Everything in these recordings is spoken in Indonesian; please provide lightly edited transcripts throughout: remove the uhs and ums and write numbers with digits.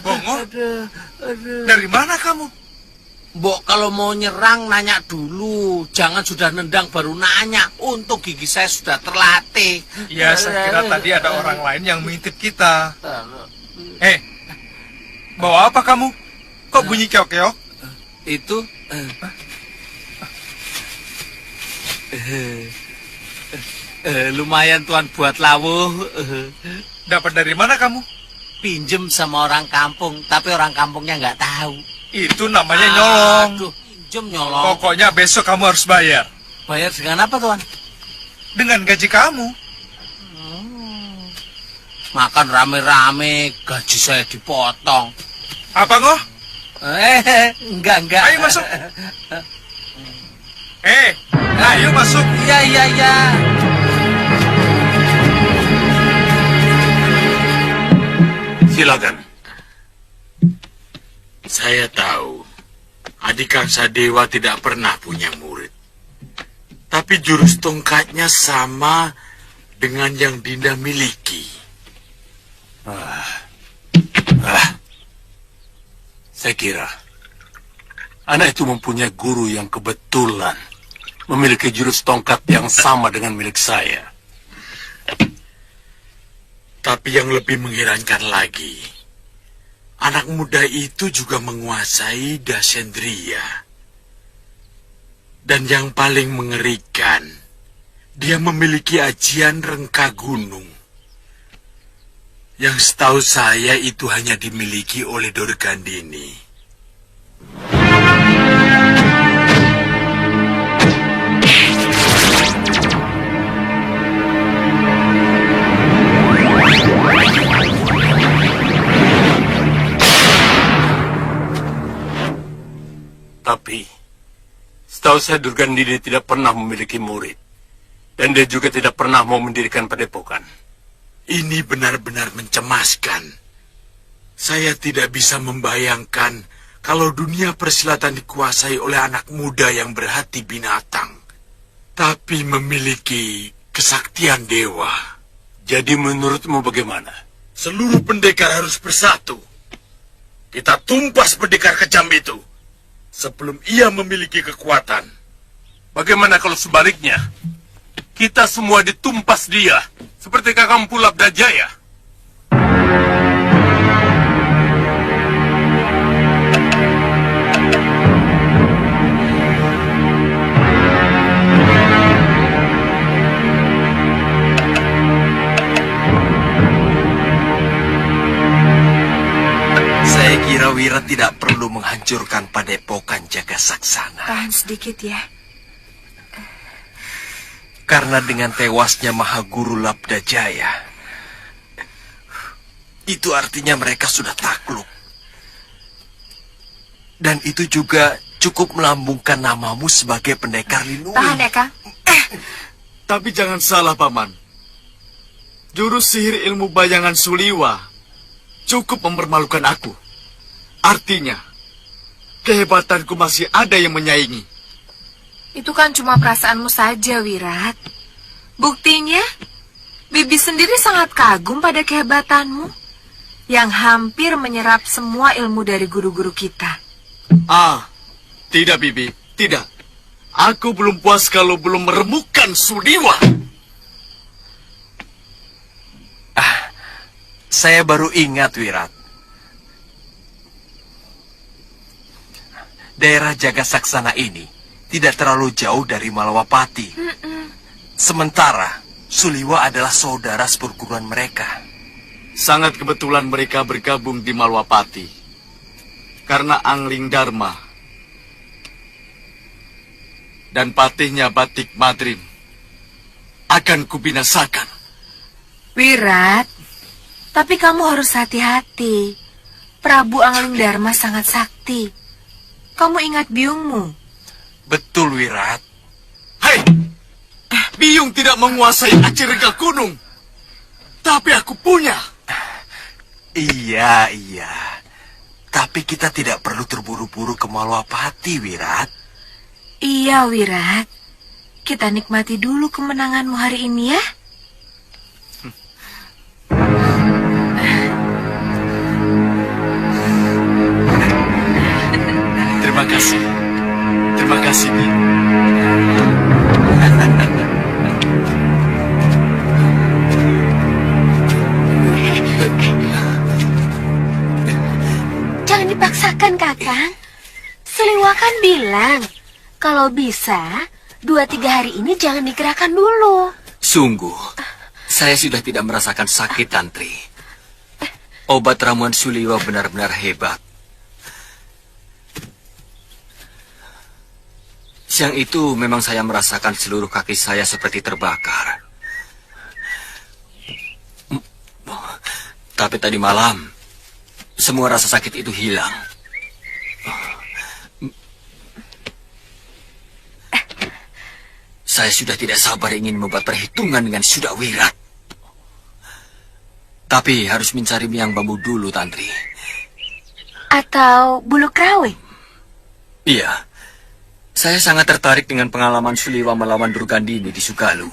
Bongo, dari mana kamu? Mbok kalau mau nyerang nanya dulu, jangan sudah nendang baru nanya. Untuk gigi saya sudah terlatih. Ya, saya kira tadi ada orang lain yang mengintip kita. Bawa apa kamu? Kok bunyi keok-keok? Itu lumayan tuan buat lawuh. Dapat dari mana kamu? Pinjem sama orang kampung, tapi orang kampungnya nggak tahu. Itu namanya nyolong. Aduh, pinjem nyolong. Pokoknya besok kamu harus bayar. Bayar dengan apa, tuan? Dengan gaji kamu. Makan rame-rame, gaji saya dipotong. Apa ngoh? Enggak. Ayo masuk. Ayo masuk. Iya. Silakan. Saya tahu adik Kangsa Dewa tidak pernah punya murid. Tapi jurus tongkatnya sama dengan yang Dinda miliki. Saya kira anak itu mempunyai guru yang kebetulan memiliki jurus tongkat yang sama dengan milik saya. Tapi yang lebih mengherankan lagi, anak muda itu juga menguasai Dasendriya. Dan yang paling mengerikan, dia memiliki ajian rengka gunung. Yang setahu saya itu hanya dimiliki oleh Dorgandini. Tapi setahu saya Durgandini tidak pernah memiliki murid. Dan dia juga tidak pernah mau mendirikan padepokan. Ini benar-benar mencemaskan. Saya tidak bisa membayangkan kalau dunia persilatan dikuasai oleh anak muda yang berhati binatang, tapi memiliki kesaktian dewa. Jadi menurutmu bagaimana? Seluruh pendekar harus bersatu. Kita tumpas pendekar kejam itu sebelum ia memiliki kekuatan. Bagaimana kalau sebaliknya? Kita semua ditumpas dia, seperti Kakang Pulap Dajaya. Saya kira Wira tidak perlu menghancurkan padepokan Jagasaksana. Tahan sedikit ya. Karena dengan tewasnya Mahaguru Labdajaya, itu artinya mereka sudah takluk. Dan itu juga cukup melambungkan namamu sebagai pendekar Linui. Tahan ya, Kang. Tapi jangan salah, Paman. Jurus sihir ilmu bayangan Suliwa cukup mempermalukan aku. Artinya, kehebatanku masih ada yang menyaingi. Itu kan cuma perasaanmu saja, Wirat. Buktinya, Bibi sendiri sangat kagum pada kehebatanmu yang hampir menyerap semua ilmu dari guru-guru kita. Tidak, Bibi, tidak. Aku belum puas kalau belum meremukkan Suliwa. Saya baru ingat, Wirat. Daerah Jagasaksana ini tidak terlalu jauh dari Malawapati. Sementara Suliwa adalah saudara seperguruan mereka. Sangat kebetulan mereka bergabung di Malwapati. Karena Angling Dharma dan patihnya Batik Madrim akan kubinasakan. Wirat, tapi kamu harus hati-hati. Prabu Angling Dharma sangat sakti. Kamu ingat biungmu? Betul, Wirat. Hei! Biyung tidak menguasai Acirega Gunung. Tapi aku punya. Iya. Tapi kita tidak perlu terburu-buru ke Malwapati, Wirat. Iya, Wirat. Kita nikmati dulu kemenanganmu hari ini ya. Terima kasih. Terima kasih, Bi. Jangan dipaksakan, Kakang. Suliwa kan bilang, kalau bisa, 2-3 hari ini jangan digerakkan dulu. Sungguh, saya sudah tidak merasakan sakit, Tantri. Obat ramuan Suliwa benar-benar hebat. Siang itu memang saya merasakan seluruh kaki saya seperti terbakar. Tapi tadi malam, semua rasa sakit itu hilang. Saya sudah tidak sabar ingin membuat perhitungan dengan Suda Wirat. Tapi harus mencari miang bambu dulu, Tantri. Atau bulu krawe. Iya. Saya sangat tertarik dengan pengalaman Suliwa melawan Durgandini di Sugalu.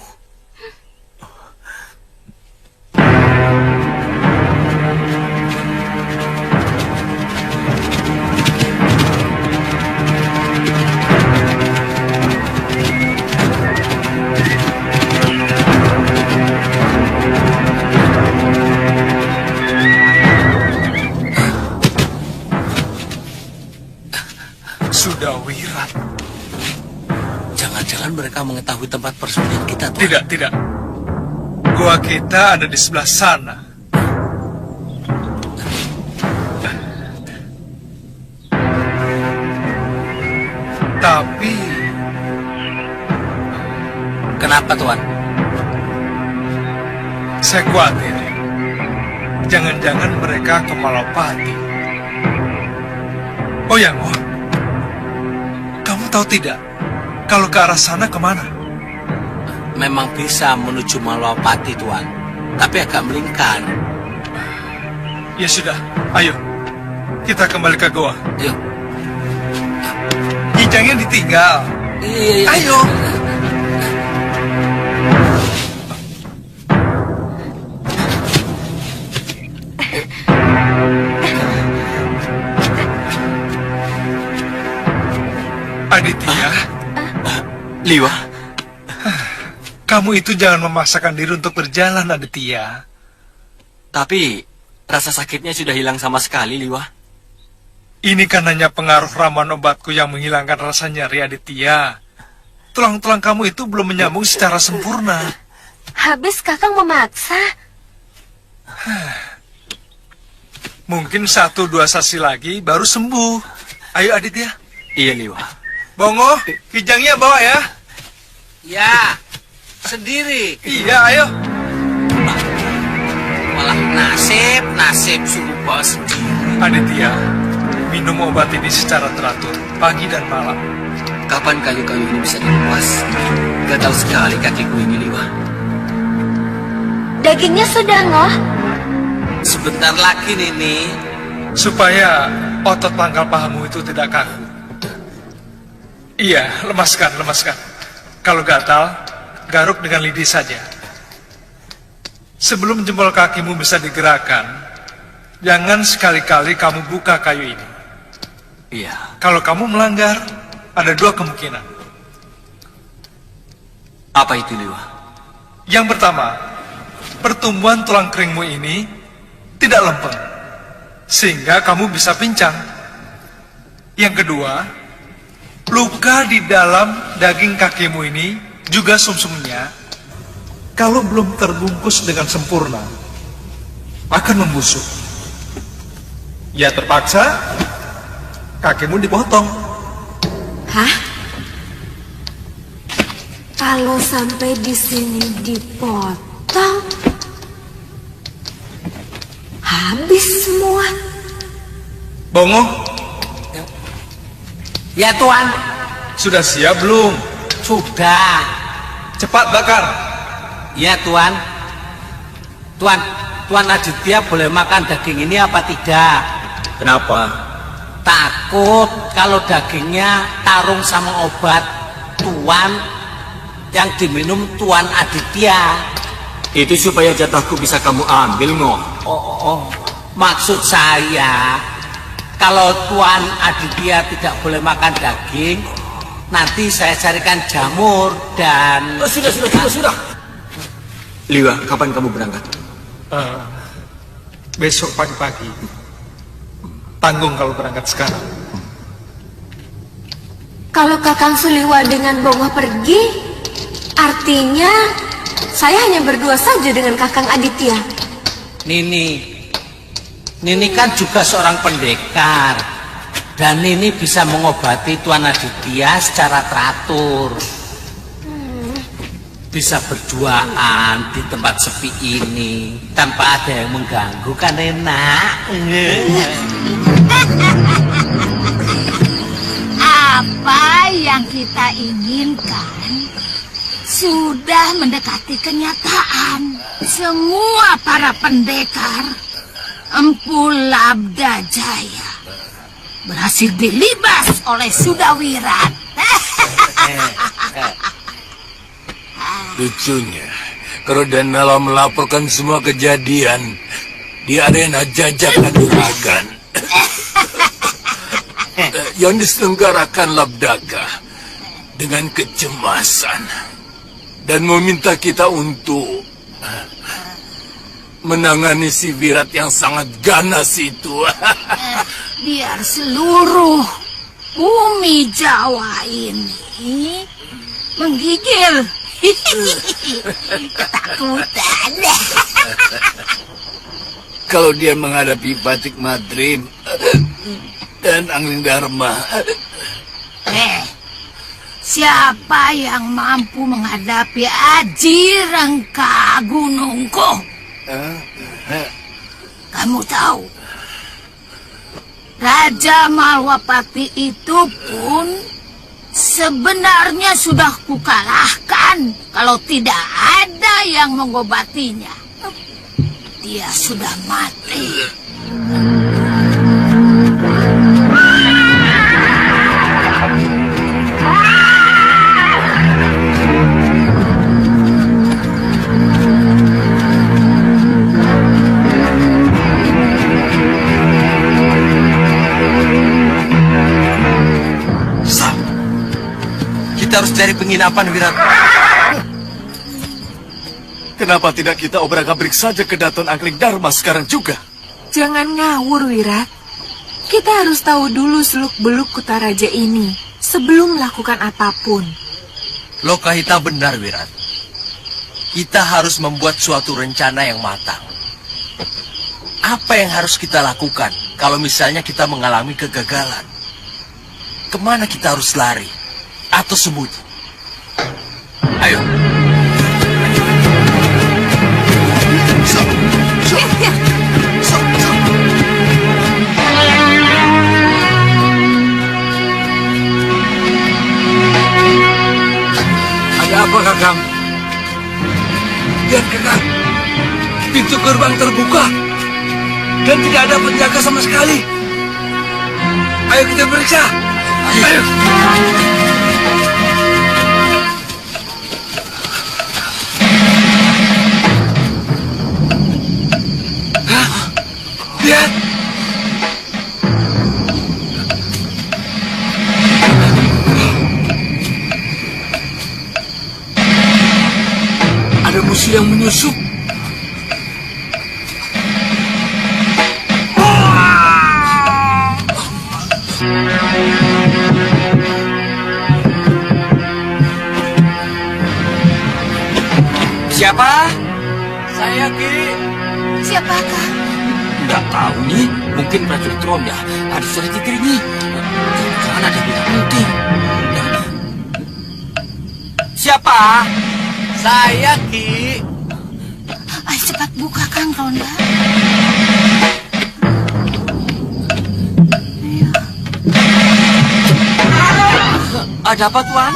Sudah Wirat. Jangan-jangan mereka mengetahui tempat persembunyian kita, Tuan. Tidak. Gua kita ada di sebelah sana. Tapi Kenapa, Tuan? saya khawatir. Jangan-jangan mereka ke Malawapati. Oh ya, Ngo. Kamu tahu tidak? Kalau ke arah sana kemana? Memang bisa menuju Malawapati, Tuan. Tapi agak melingkar. Ya sudah, ayo. Kita kembali ke goa. Yuk. Kijangnya ditinggal. Iya. Ayo. Aditya, Liwa, kamu itu jangan memaksakan diri untuk berjalan, Aditya. tapi rasa sakitnya sudah hilang sama sekali, Liwa. Ini kan hanya pengaruh ramuan obatku yang menghilangkan rasa nyeri, Aditya. Tulang-tulang kamu itu belum menyambung secara sempurna. Habis Kakang memaksa. Mungkin 1-2 sesi lagi baru sembuh. Ayo, Aditya. Iya, Liwa. Bongo, kijangnya bawa ya. Ya, sendiri. Iya, ayo. Malah nasib sungguh bawa sendiri. Aditya, minum obat ini secara teratur, pagi dan malam. Kapan kayu-kayu ini bisa dilepas? Gatal sekali kakiku ini, Liwa. Dagingnya sudah ngoh. Sebentar lagi, Nini. Supaya otot pangkal pahamu itu tidak kaku. Iya, lemaskan. Kalau gatal, garuk dengan lidi saja. Sebelum jempol kakimu bisa digerakkan, jangan sekali-kali kamu buka kayu ini. Iya. Kalau kamu melanggar, ada 2 kemungkinan. Apa itu, Liwa? Yang pertama, pertumbuhan tulang keringmu ini tidak lempeng, sehingga kamu bisa pincang. Yang kedua, luka di dalam daging kakimu ini, juga sumsumnya, kalau belum terbungkus dengan sempurna, akan membusuk. Ya terpaksa, kakimu dipotong. Hah? Kalau sampai di sini dipotong, habis semua. Bongo, Ya Tuan, sudah siap belum? sudah. Cepat bakar. Ya Tuan. Tuan Aditya boleh makan daging ini apa tidak? Kenapa? Takut kalau dagingnya tarung sama obat Tuan yang diminum Tuan Aditya. Itu supaya jatahku bisa kamu ambil, Ngoh. Maksud saya, kalau Tuan Aditya tidak boleh makan daging, nanti saya carikan jamur dan... Sudah. Liwa, kapan kamu berangkat? Besok pagi-pagi. Tanggung kalau berangkat sekarang. Kalau Kakang Suliwa dengan Bongo pergi, artinya saya hanya berdua saja dengan Kakang Aditya. Nini kan juga seorang pendekar, dan Nini bisa mengobati Tuan Aditya secara teratur. Bisa berduaan di tempat sepi ini tanpa ada yang mengganggu, kan enak. Apa yang kita inginkan sudah mendekati kenyataan. Semua para pendekar Empu Labda Jaya berhasil dilibas oleh Sudawirat. Lucunya, kalau Danala melaporkan semua kejadian di arena jajak Kaduragan yang diselenggarakan Labdaka dengan kecemasan dan meminta kita untuk menangani si Wirat yang sangat ganas itu. Biar seluruh bumi Jawa ini menggigil ketakutan. Kalau dia menghadapi Batik Madrim dan Angling Dharma, siapa yang mampu menghadapi Aji Rengka Gunungku? Kamu tahu, Raja Malwapati itu pun sebenarnya sudah kukalahkan. Kalau tidak ada yang mengobatinya, dia sudah mati. Kita harus cari penginapan, Wirat. kenapa tidak kita obrak-abrik saja ke Daton Angling Dharma sekarang juga? Jangan ngawur, Wirat. Kita harus tahu dulu seluk-beluk Kutaraja ini sebelum melakukan apapun. Lokahita benar, Wirat. Kita harus membuat suatu rencana yang matang. Apa yang harus kita lakukan kalau misalnya kita mengalami kegagalan? Kemana kita harus lari? Atau sembunyi? Ayo. Ada apa, Kakang? Lihat, Kakang. Pintu gerbang terbuka. Dan tidak ada penjaga sama sekali. Ayo kita periksa. Ayo. Lihat. Ada musuh yang menyusup. Siapa? Saya Ki. Siapakah? Nggak tahu nih, mungkin prajurit Rom ya. Ada suara Citri nih. Jangan ada yang penting. Siapa? Saya Ki. Ayo cepat buka Kang Ronda. Ada apa Tuan?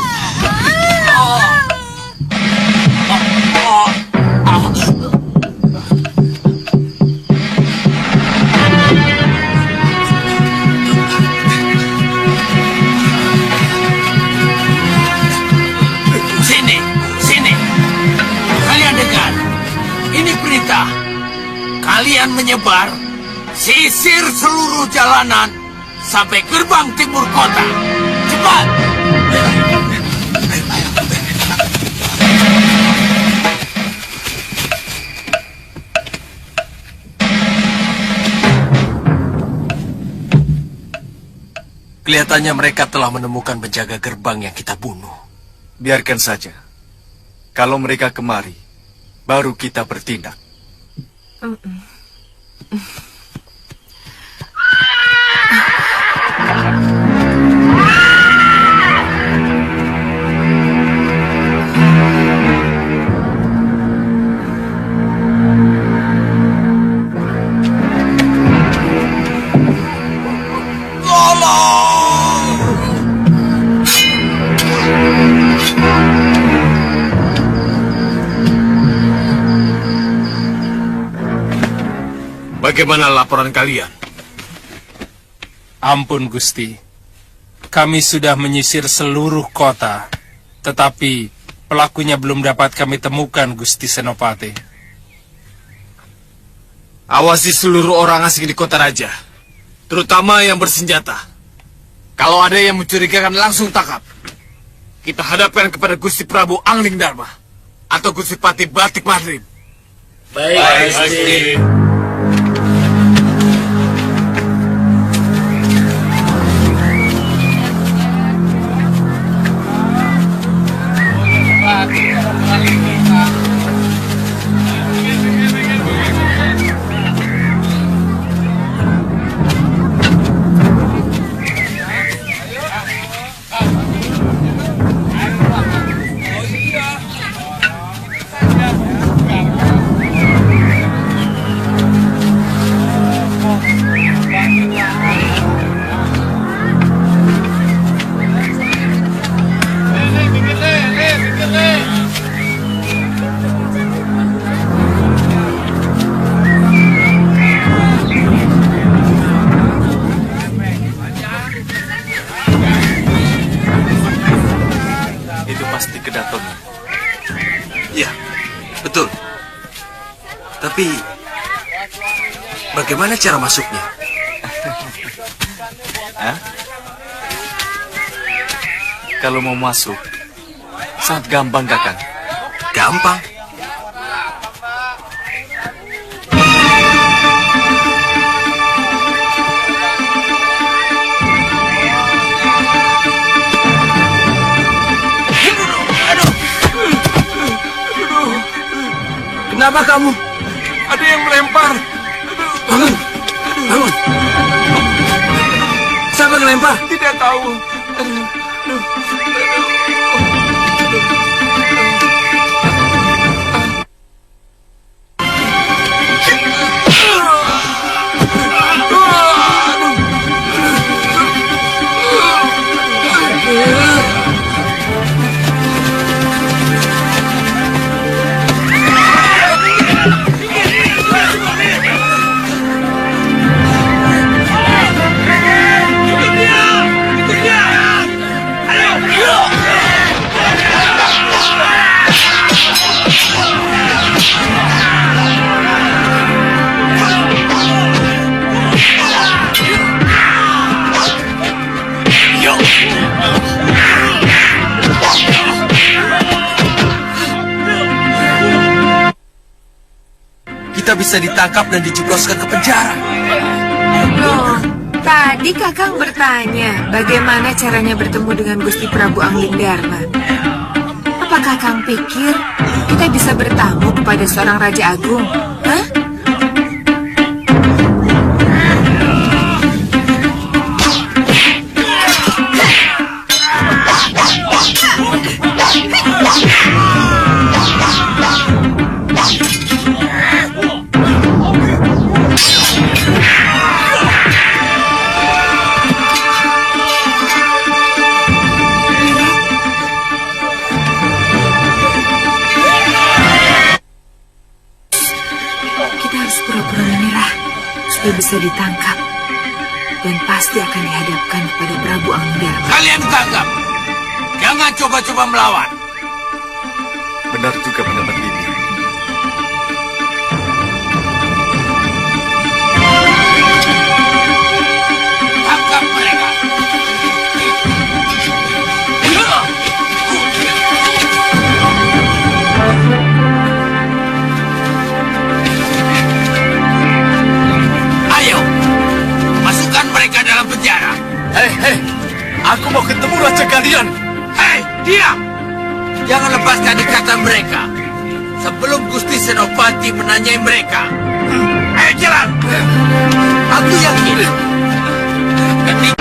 Sini. Kalian dengar. Ini perintah. Kalian menyebar, sisir seluruh jalanan sampai gerbang timur kota. Cepat. Kelihatannya mereka telah menemukan penjaga gerbang yang kita bunuh. Biarkan saja. Kalau mereka kemari, baru kita bertindak. Bagaimana laporan kalian? Ampun Gusti, kami sudah menyisir seluruh kota, tetapi pelakunya belum dapat kami temukan Gusti Senopati. Awasi seluruh orang asing di kota raja, terutama yang bersenjata. Kalau ada yang mencurigakan langsung tangkap. Kita hadapkan kepada Gusti Prabu Angling Dharma atau Gusti Pati Batik Madrim. Baik, Gusti. Itu pasti kedatonnya. Ya, betul. Tapi, bagaimana cara masuknya? Kalau mau masuk, sangat gampang, Kakang. Gampang. Kenapa kamu? Ada yang melempar. Bangun. Siapa yang melempar? Tidak tahu. Kita bisa ditangkap dan dijebloskan ke penjara. Loh, tadi Kakang bertanya bagaimana caranya bertemu dengan Gusti Prabu Angling Dharma. Apa Apa Kakang pikir kita bisa bertamu kepada seorang Raja Agung? Hah? Dia bisa ditangkap dan pasti akan dihadapkan kepada Prabu Anglingdarma. Kalian tangkap. Jangan coba-coba melawan. Benar juga pendapat Bibi. Tangkap mereka. Ayo, masukkan mereka dalam penjara. Hei, aku mau ketemu raja kalian. Hei, diam! Jangan lepaskan ikatan mereka sebelum Gusti Senopati menanyai mereka. Ayo jalan! Aku yakin ketika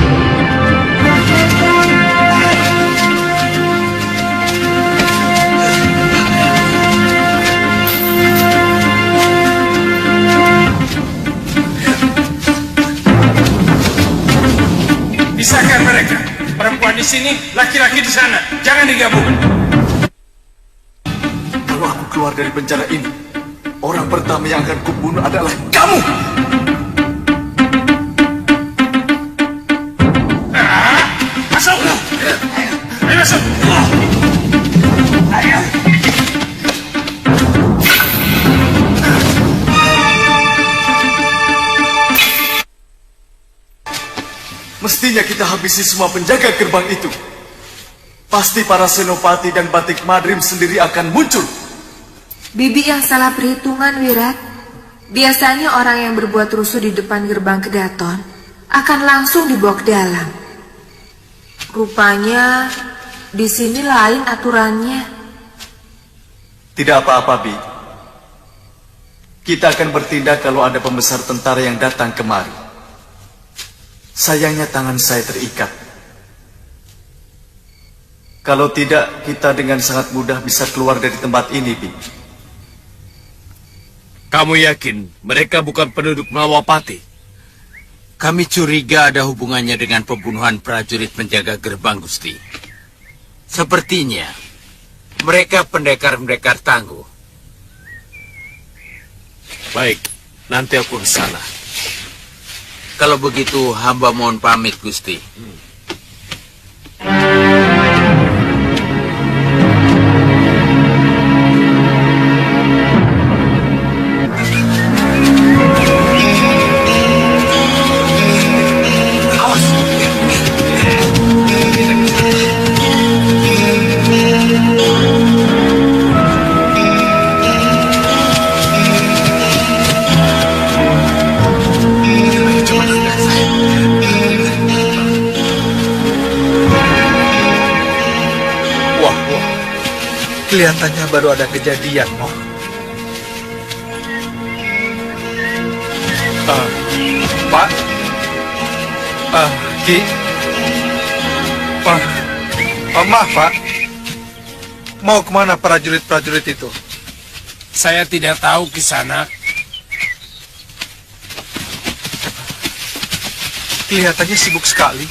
Pisahkan mereka. Perempuan di sini, laki-laki di sana. Jangan digabung. Kalau aku keluar dari penjara ini, orang pertama yang akan kubunuh adalah kamu. Masuk! Ayo masuk! Mestinya kita habisi semua penjaga gerbang itu. Pasti para senopati dan batik madrim sendiri akan muncul. Bibi yang salah perhitungan, Wirat. Biasanya orang yang berbuat rusuh di depan gerbang Kedaton akan langsung dibawa ke dalam. Rupanya di sini lain aturannya. Tidak apa-apa, Bi. Kita akan bertindak kalau ada pembesar tentara yang datang kemari. Sayangnya tangan saya terikat. Kalau tidak, kita dengan sangat mudah bisa keluar dari tempat ini, Bi. Kamu yakin mereka bukan penduduk Malawapati? kami curiga ada hubungannya dengan pembunuhan prajurit penjaga gerbang, Gusti. Sepertinya mereka pendekar-pendekar tangguh. Baik, nanti aku ke sana. Kalau begitu, hamba mohon pamit, Gusti. Kelihatannya baru ada kejadian, Mo. Pak? Ki? Maaf, Pak. Mau kemana prajurit-prajurit itu? Saya tidak tahu, Kisanak. Kelihatannya sibuk sekali.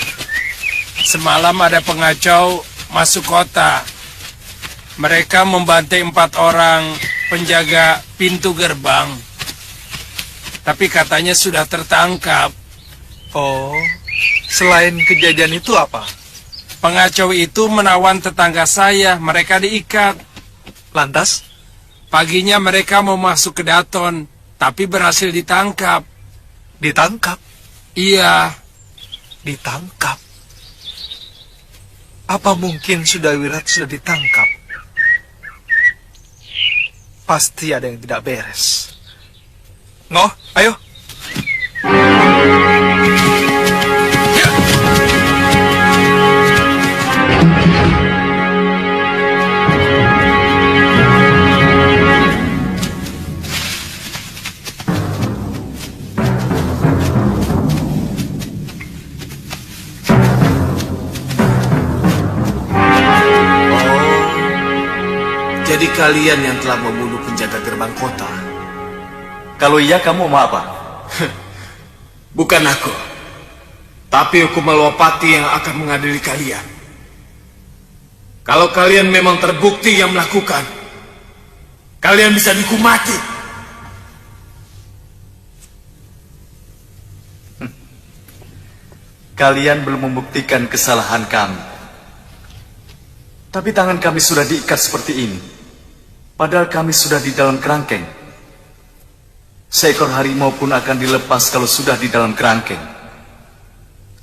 Semalam ada pengacau masuk kota. Mereka membantai 4 orang penjaga pintu gerbang. Tapi katanya sudah tertangkap. Oh, selain kejadian itu apa? Pengacau itu menawan tetangga saya, mereka diikat. Lantas? Paginya mereka mau masuk ke Daton, tapi berhasil ditangkap. Ditangkap? Iya. Ditangkap? Apa mungkin Sudawirat sudah ditangkap? Pasti ada yang tidak beres. Ngoh, ayo. jadi kalian yang telah membunuh penjaga gerbang kota? Kalau iya, kamu mau apa? Bukan aku, tapi hukum Malwapati yang akan mengadili kalian. Kalau kalian memang terbukti yang melakukan, kalian bisa dihukum mati. Kalian belum membuktikan kesalahan kami. Tapi tangan kami sudah diikat seperti ini. Padahal kami sudah di dalam kerangkeng. Seekor harimau pun akan dilepas kalau sudah di dalam kerangkeng.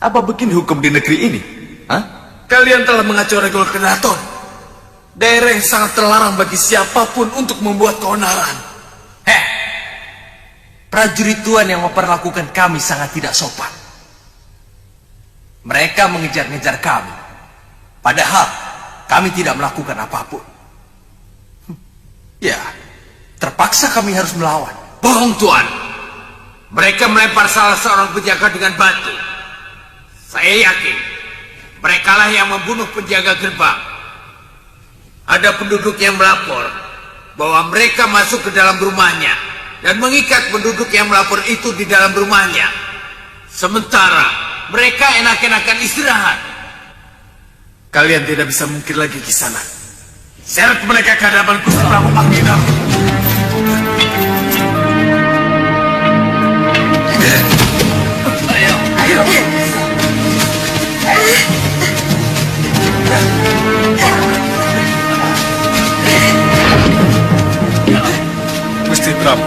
Apa begini hukum di negeri ini? Hah? Kalian telah mengacau regul kedaton. Daerah yang sangat terlarang bagi siapapun untuk membuat keonaran. Prajurit Tuan yang memperlakukan kami sangat tidak sopan. Mereka mengejar-ngejar kami. Padahal kami tidak melakukan apapun. Ya, terpaksa kami harus melawan. Bohong, Tuan. Mereka melempar salah seorang penjaga dengan batu. Saya yakin merekalah yang membunuh penjaga gerbang. Ada penduduk yang melapor bahwa mereka masuk ke dalam rumahnya dan mengikat penduduk yang melapor itu di dalam rumahnya. Sementara mereka enak-enakan istirahat. Kalian tidak bisa mungkin lagi ke sana. Seret mereka ke hadapan Gusti Prabu Anglingdarma. Gusti Prabu,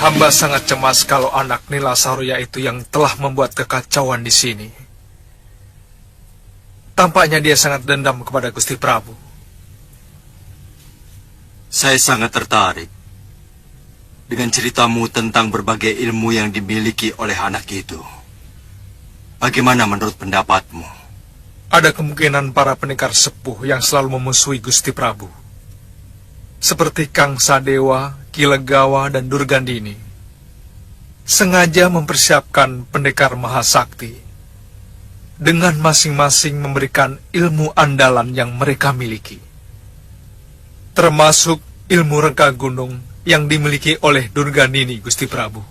hamba sangat cemas kalau anak Nila Saroya itu yang telah membuat kekacauan di sini. Tampaknya dia sangat dendam kepada Gusti Prabu. Saya sangat tertarik dengan ceritamu tentang berbagai ilmu yang dimiliki oleh anak itu. Bagaimana menurut pendapatmu? Ada kemungkinan para pendekar sepuh yang selalu memusuhi Gusti Prabu, seperti Kang Sadewa, Ki Legawa, dan Durgandini, sengaja mempersiapkan pendekar mahasakti dengan masing-masing memberikan ilmu andalan yang mereka miliki, termasuk ilmu rengka gunung yang dimiliki oleh Durgandini, Gusti Prabu.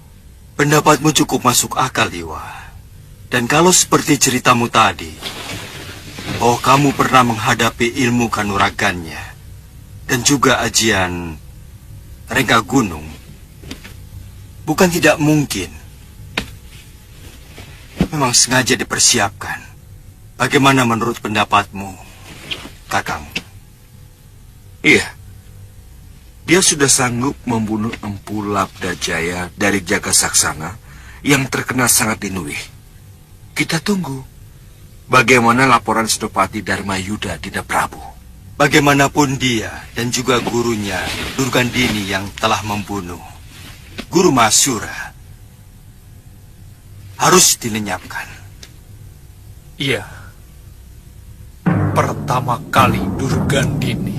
Pendapatmu cukup masuk akal, Dewa. Dan kalau seperti ceritamu tadi, bahwa kamu pernah menghadapi ilmu kanuragannya dan juga ajian rengka gunung, bukan tidak mungkin. Memang sengaja dipersiapkan. Bagaimana menurut pendapatmu, Kakang? Iya. Dia sudah sanggup membunuh Empu Labdajaya dari Jaga Saksana yang terkenal sangat dinuih. Kita tunggu bagaimana laporan Senopati Dharma Yuda Dinda Prabu. Bagaimanapun dia dan juga gurunya Durgandini yang telah membunuh Guru Masura harus dilenyapkan. Iya. Pertama kali Durgandini.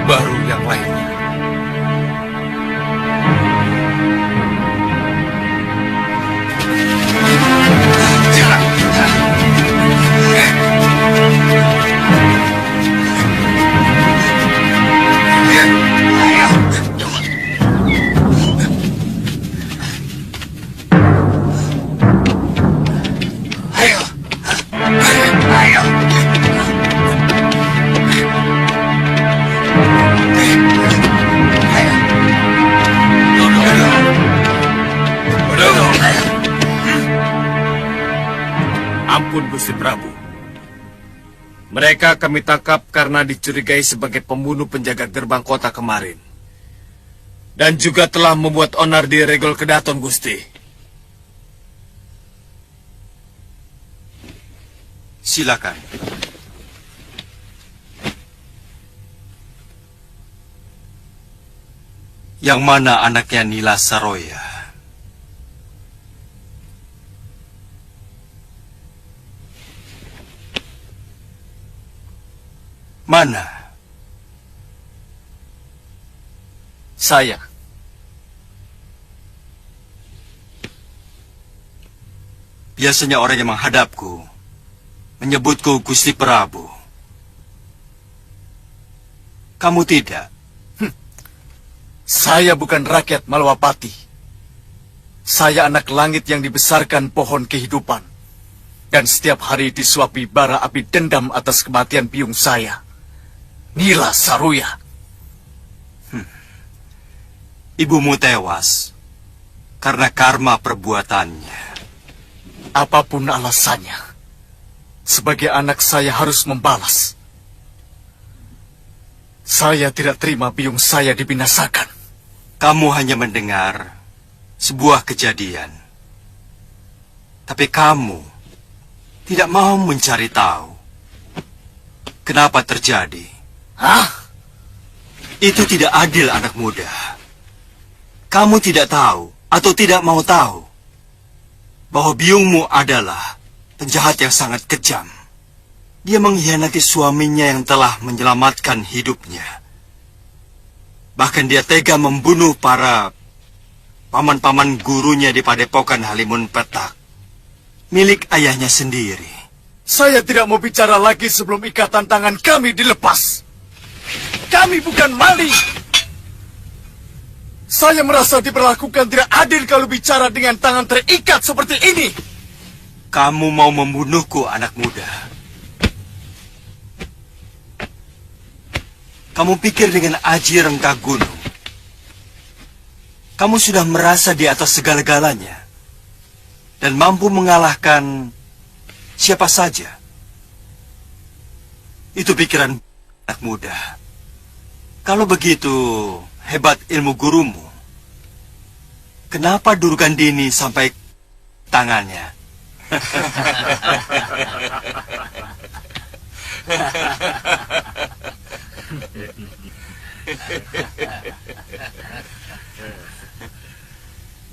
Baru yang lainnya. Ampun, Gusti Prabu. Mereka kami tangkap karena dicurigai sebagai pembunuh penjaga gerbang kota kemarin. Dan juga telah membuat onar di regol kedaton, Gusti. Silakan. Yang mana anaknya Nila Saroya? Mana? Saya. Biasanya orang yang menghadapku menyebutku Gusti Prabu. Kamu tidak. Saya bukan rakyat Malwapati. Saya anak langit yang dibesarkan pohon kehidupan. Dan setiap hari disuapi bara api dendam atas kematian biung saya, Nila Saroya. Ibumu tewas karena karma perbuatannya. Apapun alasannya, sebagai anak saya harus membalas. Saya tidak terima biung saya dibinasakan. Kamu hanya mendengar sebuah kejadian. Tapi kamu tidak mau mencari tahu kenapa terjadi. Hah? Itu tidak adil, anak muda. Kamu tidak tahu atau tidak mau tahu bahwa biungmu adalah penjahat yang sangat kejam. Dia mengkhianati suaminya yang telah menyelamatkan hidupnya. Bahkan dia tega membunuh para paman-paman gurunya di Padepokan Halimun Petak, milik ayahnya sendiri. Saya tidak mau bicara lagi sebelum ikatan tangan kami dilepas. Kami bukan maling. Saya merasa diperlakukan tidak adil kalau bicara dengan tangan terikat seperti ini. Kamu mau membunuhku, anak muda. Kamu pikir dengan aji rengkah gunung, kamu sudah merasa di atas segala-galanya dan mampu mengalahkan siapa saja. Itu pikiran anak muda. Kalau begitu hebat ilmu gurumu, kenapa Durgandini sampai tangannya?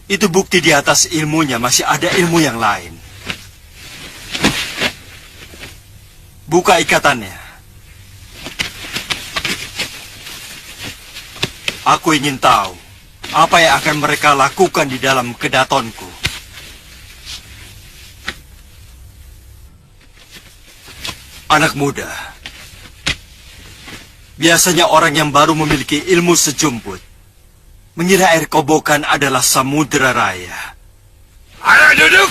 Itu bukti di atas ilmunya masih ada ilmu yang lain. Buka ikatannya. Aku ingin tahu apa yang akan mereka lakukan di dalam kedatonku. Anak muda, biasanya orang yang baru memiliki ilmu sejumput mengira air kobokan adalah samudera raya. Ayo duduk!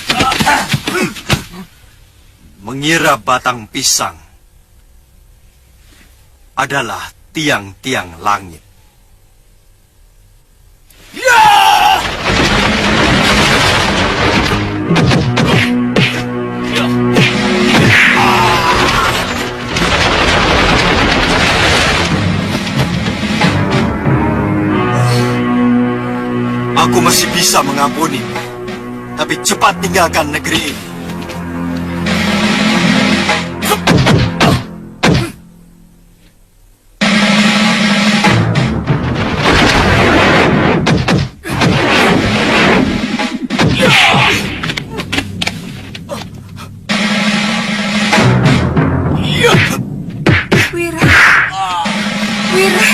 Mengira batang pisang adalah tiang-tiang langit. Aku masih bisa mengampunimu, tapi cepat tinggalkan negeri ini. Wira. Wira.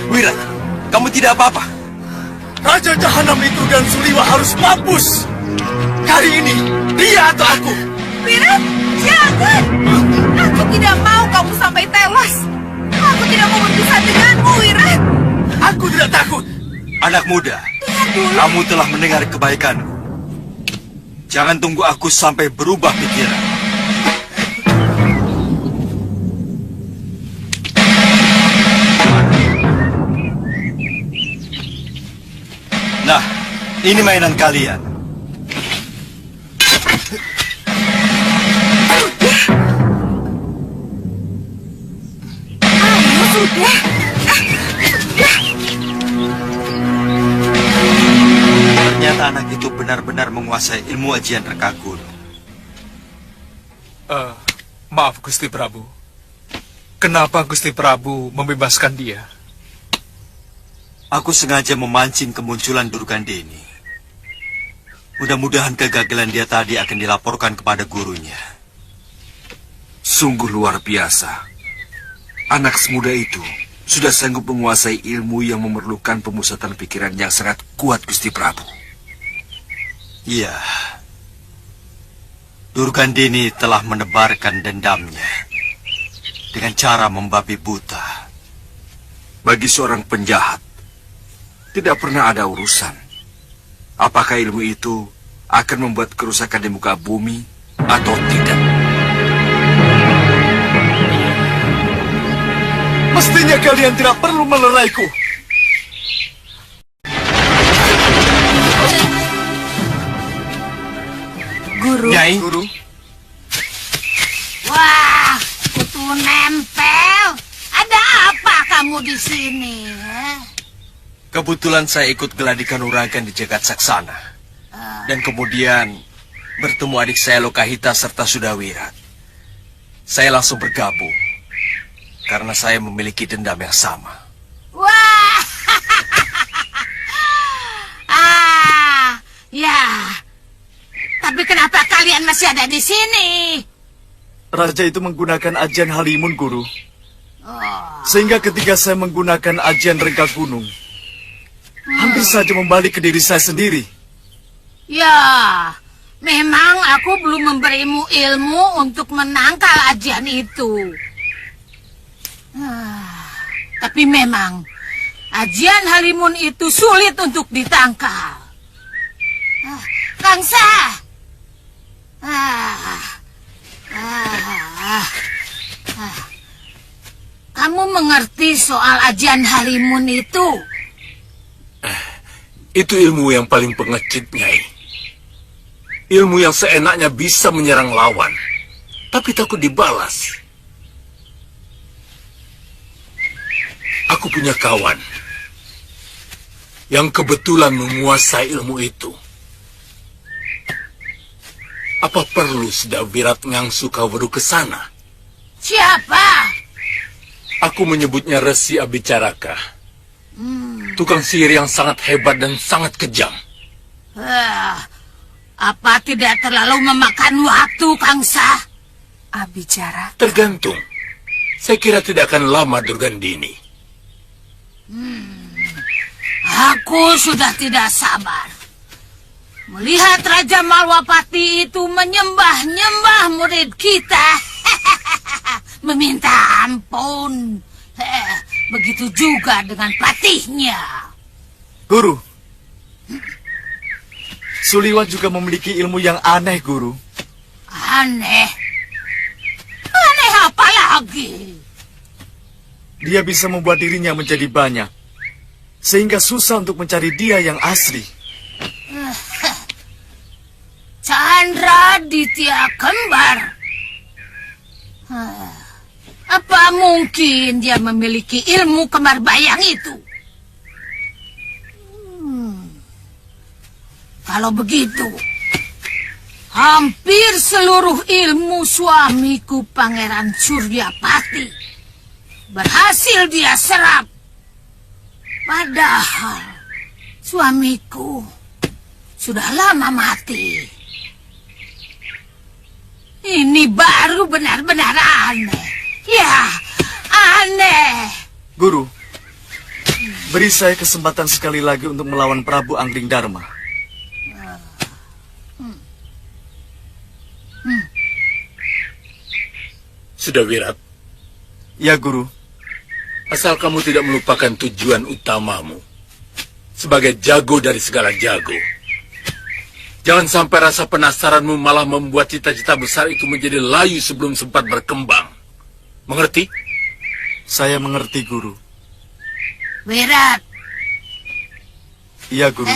Wira, kamu tidak apa-apa. Raja Jahanam itu dan Suliwa harus mampus. Kali ini, dia atau aku. Wira, jangan. Aku tidak mau kamu sampai tewas. Aku tidak mau berpisah denganmu, Wira. Aku tidak takut. Anak muda, kamu telah mendengar kebaikanku. Jangan tunggu aku sampai berubah pikiran. Nah, ini mainan kalian. Ayo, sudah. benar-benar menguasai ilmu ajian reka gunung. Maaf Gusti Prabu. Kenapa Gusti Prabu membebaskan dia? Aku sengaja memancing kemunculan Durgandini. Mudah-mudahan kegagalan dia tadi akan dilaporkan kepada gurunya. Sungguh luar biasa. Anak semuda itu sudah sanggup menguasai ilmu yang memerlukan pemusatan pikiran yang sangat kuat, Gusti Prabu. Iya. Durgandini telah menebarkan dendamnya dengan cara membabi buta. Bagi seorang penjahat, tidak pernah ada urusan apakah ilmu itu akan membuat kerusakan di muka bumi atau tidak. Mestinya kalian tidak perlu meleraiku. Guru. Nyai. Guru. Wah, kutu nempel. Ada apa kamu di sini? Kebetulan saya ikut geladi kanuragan di Jagat Saksana. Dan kemudian bertemu adik saya Lokahita serta Sudawirat. Saya langsung bergabung. Karena saya memiliki dendam yang sama. Wah, ya. Tapi kenapa kalian masih ada di sini? Raja itu menggunakan ajian Halimun, Guru. Sehingga ketika saya menggunakan ajian reka gunung, hampir saja membalik ke diri saya sendiri. Ya, memang aku belum memberimu ilmu untuk menangkal ajian itu. Tapi memang ajian Halimun itu sulit untuk ditangkal. Kangsa, kamu mengerti soal ajian Halimun itu? Itu ilmu yang paling pengecut, Nyai. Ilmu yang seenaknya bisa menyerang lawan, tapi takut dibalas. Aku punya kawan yang kebetulan menguasai ilmu itu. Apa perlu Sudawirat Ngangsu Kaweru ke sana? Siapa? Aku menyebutnya Resi Abicaraka. Tukang sihir yang sangat hebat dan sangat kejam. Apa tidak terlalu memakan waktu, Kangsa? Abicara. Tergantung. Saya kira tidak akan lama, Durgandini. Aku sudah tidak sabar melihat Raja Malwapati itu menyembah-nyembah murid kita. Meminta ampun. Begitu juga dengan patihnya. Guru. Suliwa juga memiliki ilmu yang aneh, Guru. Aneh? Aneh apa lagi? Dia bisa membuat dirinya menjadi banyak, sehingga susah untuk mencari dia yang asli. Chandra Ditya Kembar. Apa mungkin dia memiliki ilmu kembar bayang itu? Kalau begitu, hampir seluruh ilmu suamiku Pangeran Suryapati berhasil dia serap. Padahal suamiku sudah lama mati. Ini baru benar-benar aneh. Ya, aneh. Guru, beri saya kesempatan sekali lagi untuk melawan Prabu Angling Dharma. Sudawirat. Ya, Guru. Asal kamu tidak melupakan tujuan utamamu. Sebagai jago dari segala jago. Jangan sampai rasa penasaranmu malah membuat cita-cita besar itu menjadi layu sebelum sempat berkembang. Mengerti? Saya mengerti, Guru. Wirat. Iya, Guru.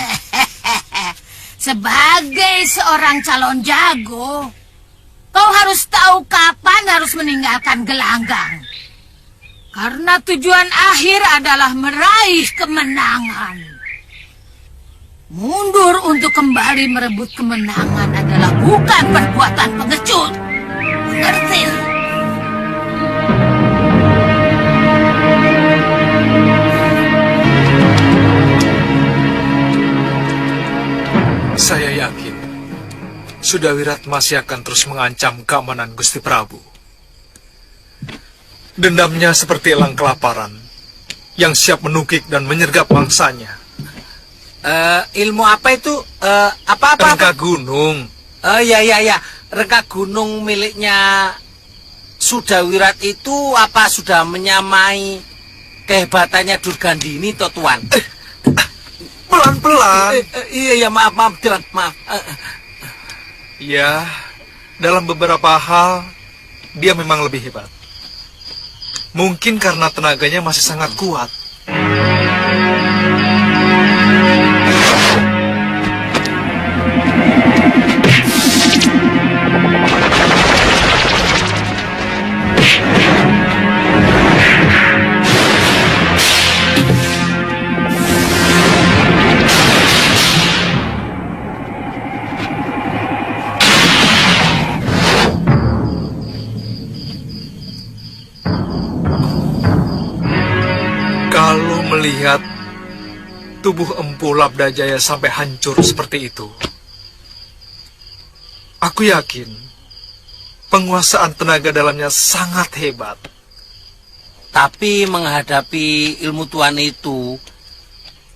Sebagai seorang calon jago, kau harus tahu kapan harus meninggalkan gelanggang. Karena tujuan akhir adalah meraih kemenangan. Mundur untuk kembali merebut kemenangan adalah bukan perbuatan pengecut. Mengerti? Saya yakin Sudawirat masih akan terus mengancam keamanan Gusti Prabu. Dendamnya seperti elang kelaparan yang siap menukik dan menyergap mangsanya. Ilmu apa itu? Apa-apa? Rengga gunung. Ya. Rengga gunung miliknya Sudawirat itu apa sudah menyamai kehebatannya Durgandini, toh Tuan? Pelan-pelan. Iya, maaf, Tuan, maaf. Ya, dalam beberapa hal dia memang lebih hebat. Mungkin karena tenaganya masih sangat kuat. Kalau melihat tubuh Empu Labdajaya sampai hancur seperti itu, aku yakin penguasaan tenaga dalamnya sangat hebat. Tapi menghadapi ilmu Tuan itu,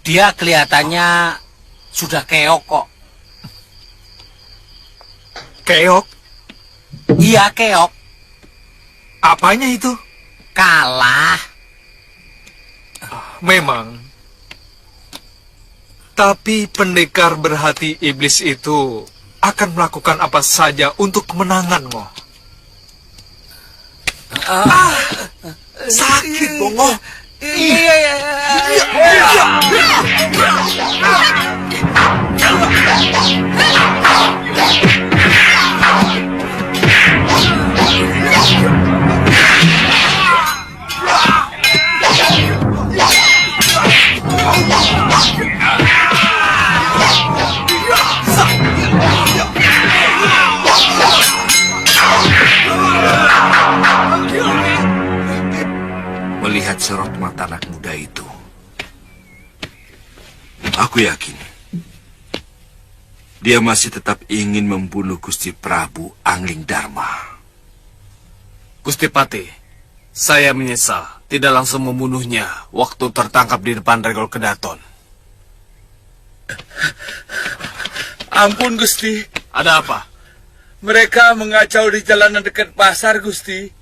dia kelihatannya sudah keok kok. Keok? Iya, keok. Apanya itu? Kalah. Memang. Tapi pendekar berhati iblis itu akan melakukan apa saja untuk kemenangan, Ngoh. Sakit, Bongo. Iya. Melihat sorot mata anak muda itu, aku yakin dia masih tetap ingin membunuh Gusti Prabu Angling Dharma. Gusti Pati, saya menyesal tidak langsung membunuhnya waktu tertangkap di depan Regol Kedaton. Ampun, Gusti. Ada apa? Mereka mengacau di jalanan dekat pasar, Gusti.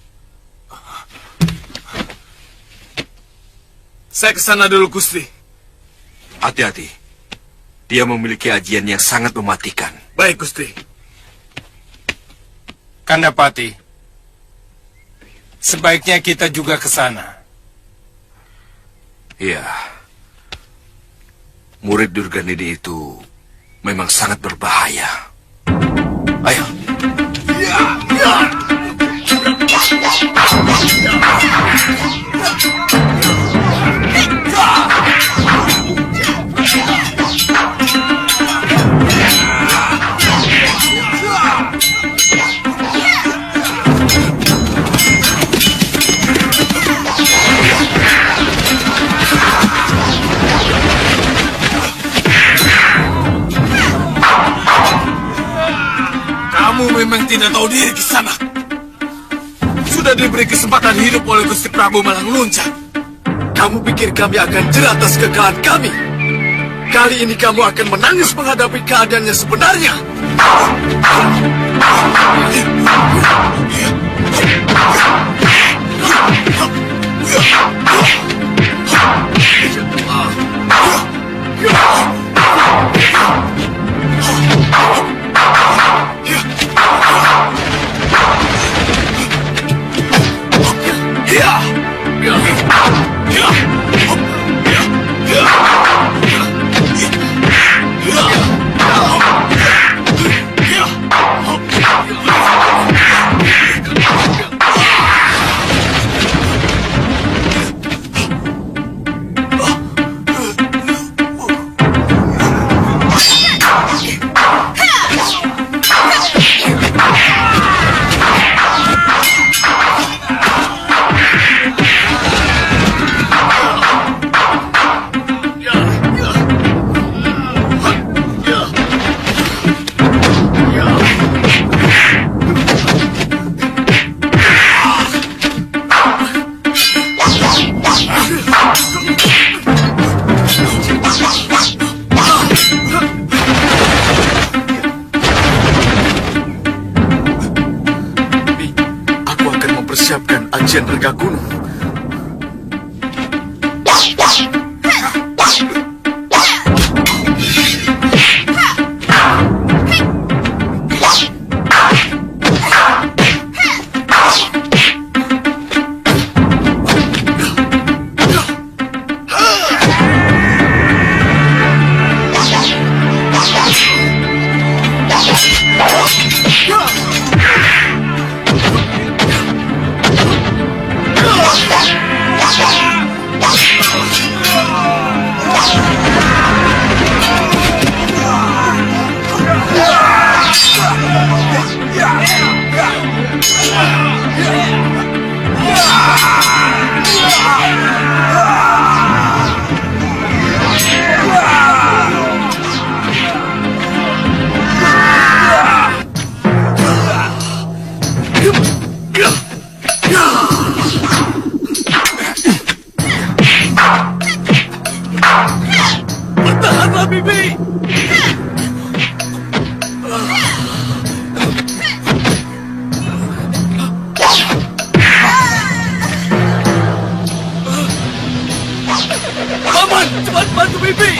Saya ke sana dulu, Gusti. Hati-hati. Dia memiliki ajian yang sangat mematikan. Baik, Gusti. Kandapati, sebaiknya kita juga ke sana. Iya. Murid Durganidi itu memang sangat berbahaya. Ayo. Kamu memang tidak tahu diri, Kisanak. Sudah diberi kesempatan hidup oleh Gusti Prabu malah meluncat. Kamu pikir kami akan jerah atas kekalahan kami? Kali ini kamu akan menangis menghadapi keadaannya sebenarnya. ajian rengga gunung. Bertahanlah, Bibi! Paman, cepat bantu Bibi!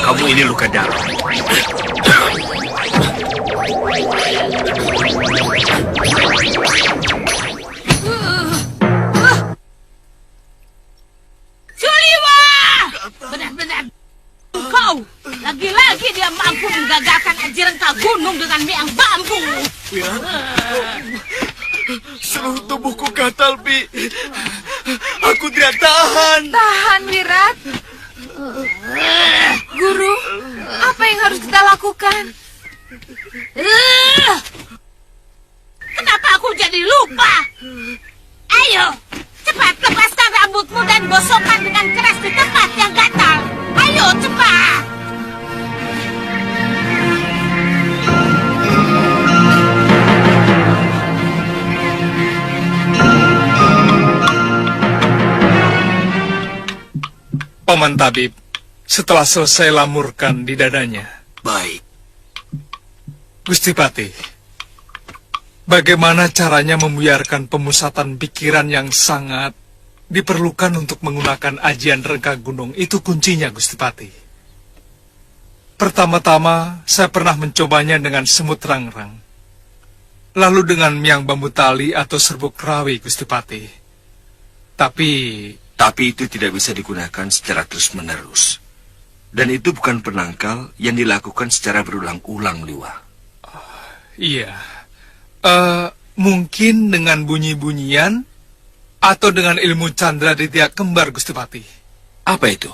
Kamu ini luka dalam. Suliwa! Benar-benar kau lagi-lagi dia mampu menggagalkan ajaran Kak Gunung dengan miang bambu. Seluruh tubuhku gatal, Bi. Aku tidak tahan. Tahan, Wirat. Guru, apa yang harus kita lakukan? Kenapa aku jadi lupa? Ayo, cepat lepaskan rambutmu dan gosokkan dengan keras di tempat yang gatal. Ayo, cepat. Paman Tabib, setelah selesai lamurkan di dadanya. Baik. Gusti Patih, bagaimana caranya membuyarkan pemusatan pikiran yang sangat diperlukan untuk menggunakan ajian rengga gunung? Itu kuncinya, Gusti Patih. Pertama-tama, saya pernah mencobanya dengan semut rangrang. Lalu dengan miang bambu tali atau serbuk rawi, Gusti Patih. Tapi itu tidak bisa digunakan secara terus-menerus. Dan itu bukan penangkal yang dilakukan secara berulang-ulang, Liwa. Iya. Mungkin dengan bunyi-bunyian atau dengan ilmu candra di tiak kembar, Gusti Patih. Apa itu?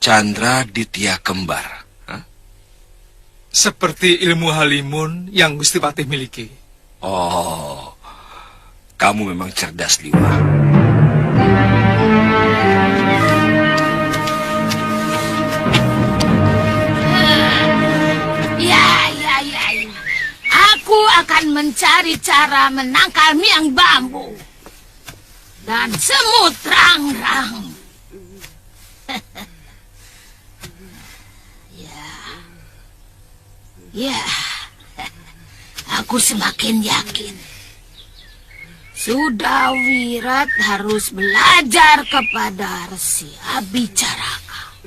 Chandra Ditya Kembar. Seperti ilmu halimun yang Gusti Patih miliki. Oh, kamu memang cerdas, Liwa. Ya. Aku akan mencari cara menangkal Miang Bambu. Dan semut Rangrang. Ya, aku semakin yakin. Sudah Wirat harus belajar kepada Resi Abicaraka.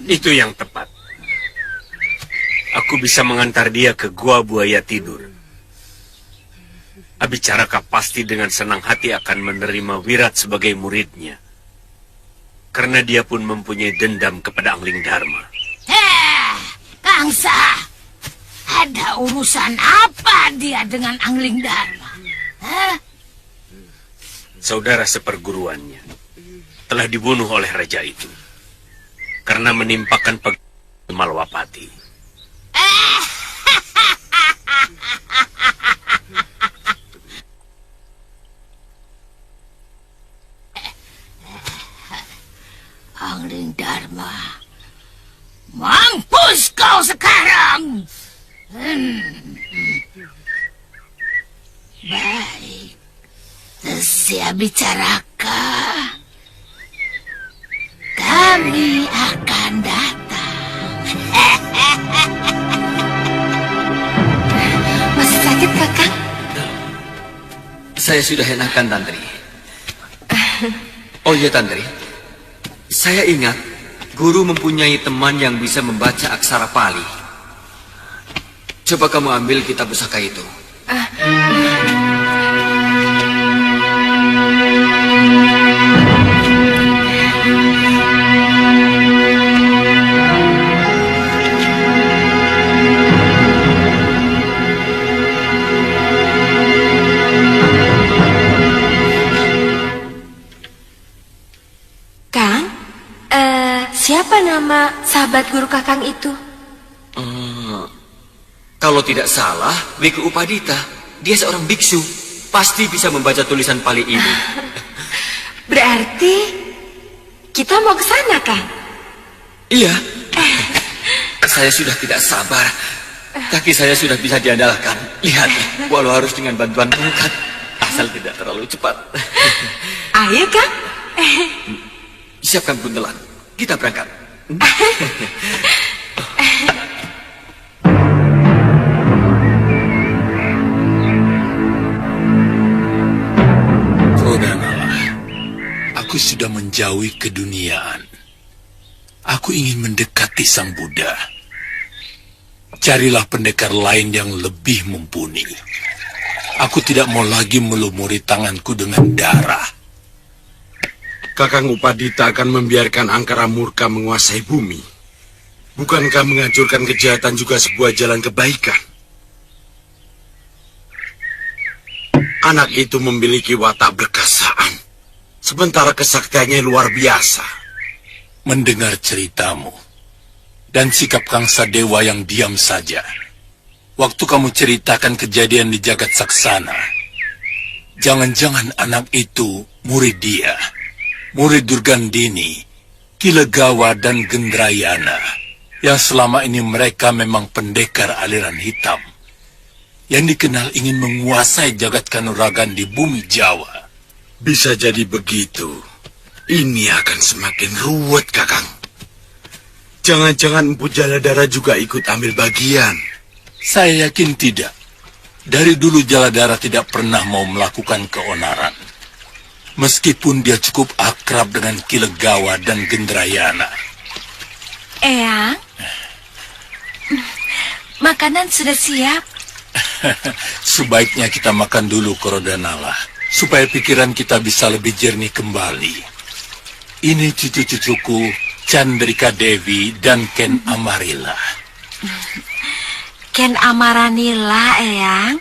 Itu yang tepat. Aku bisa mengantar dia ke gua buaya tidur. Abicaraka pasti dengan senang hati akan menerima Wirat sebagai muridnya. Karena dia pun mempunyai dendam kepada Angling Dharma. Kangsa, ada urusan apa dia dengan Angling Dharma? Saudara seperguruannya telah dibunuh oleh raja itu karena menimpakan Malwapati. Angling Dharma, mampus kau sekarang. Baik, Resi Abicaraka, kami akan datang. Masih sakit, Kakang? Saya sudah enakan, Tantri. Oh iya, Tantri. Saya ingat, guru mempunyai teman yang bisa membaca aksara Pali. Coba kamu ambil kitab pusaka itu. Siapa nama sahabat guru Kakang itu? Kalau tidak salah, Wiku Upadita. Dia seorang biksu. Pasti bisa membaca tulisan Pali ini. Berarti kita mau ke sana, Kang? Iya. Saya sudah tidak sabar. Kaki saya sudah bisa diandalkan. Lihat, walau harus dengan bantuan tongkat. Asal tidak terlalu cepat. Ayo, Kang. Siapkan buntelan. Kita berangkat. Rodanalah, aku sudah menjauhi keduniaan. Aku ingin mendekati Sang Buddha. Carilah pendekar lain yang lebih mumpuni. Aku tidak mau lagi melumuri tanganku dengan darah. Kakang Upadita akan membiarkan angkara murka menguasai bumi. Bukankah menghancurkan kejahatan juga sebuah jalan kebaikan? Anak itu memiliki watak berkasaan, sementara kesaktiannya luar biasa. Mendengar ceritamu dan sikap Kangsa Dewa yang diam saja. Waktu kamu ceritakan kejadian di Jagat Saksana, jangan-jangan anak itu murid dia. Murid Durgandini, Kilegawa, dan Gendrayana, yang selama ini mereka memang pendekar aliran hitam, yang dikenal ingin menguasai jagat kanuragan di bumi Jawa. Bisa jadi begitu. Ini akan semakin ruwet, Kakang. Jangan-jangan Empu Jaladara juga ikut ambil bagian. Saya yakin tidak. Dari dulu Jaladara tidak pernah mau melakukan keonaran. Meskipun dia cukup akrab dengan Kilegawa dan Gendrayana. Eyang, makanan sudah siap. Sebaiknya kita makan dulu, Korodanalah, supaya pikiran kita bisa lebih jernih kembali. Ini cucu-cucuku, Chandrika Devi dan Ken Amarila. Ken Amaranila, Eyang.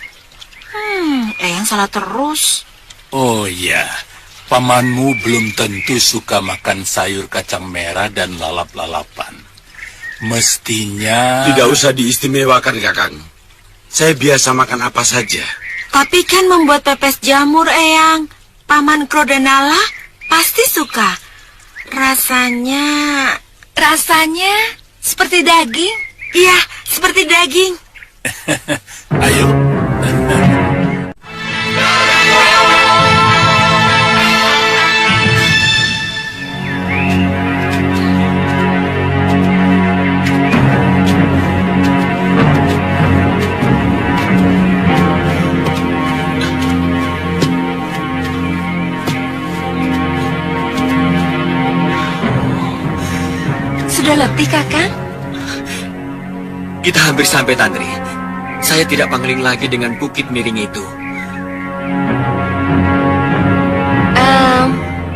Eyang salah terus. Oh iya, Pamanmu belum tentu suka makan sayur kacang merah dan lalap-lalapan. Mestinya... Tidak usah diistimewakan, Kakang. Saya biasa makan apa saja. Tapi kan membuat pepes jamur, Eyang. Paman Krodanala pasti suka. Rasanya seperti daging. Iya, seperti daging. Ayo. Sudah letih, Kakang? Kita hampir sampai, Tantri. Saya tidak pangling lagi dengan bukit miring itu.